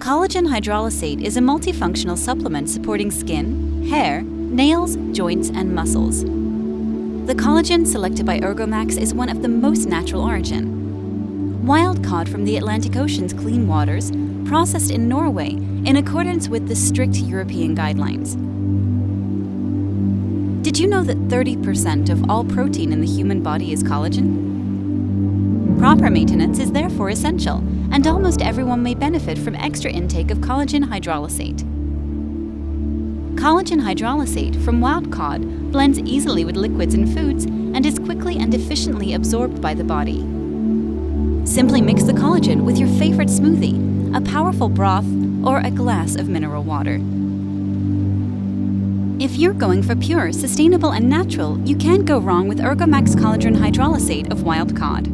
Collagen Hydrolysate is a multifunctional supplement supporting skin, hair, nails, joints, and muscles. The collagen selected by Ergomax is one of the most natural origin. Wild cod from the Atlantic Ocean's clean waters, processed in Norway in accordance with the strict European guidelines. Did you know that 30% of all protein in the human body is collagen? Proper maintenance is therefore essential, and almost everyone may benefit from extra intake of collagen hydrolysate. Collagen hydrolysate from wild cod blends easily with liquids and foods and is quickly and efficiently absorbed by the body. Simply mix the collagen with your favorite smoothie, a powerful broth, or a glass of mineral water. If you're going for pure, sustainable, and natural, you can't go wrong with Ergomax Collagen Hydrolysate of Wild Cod.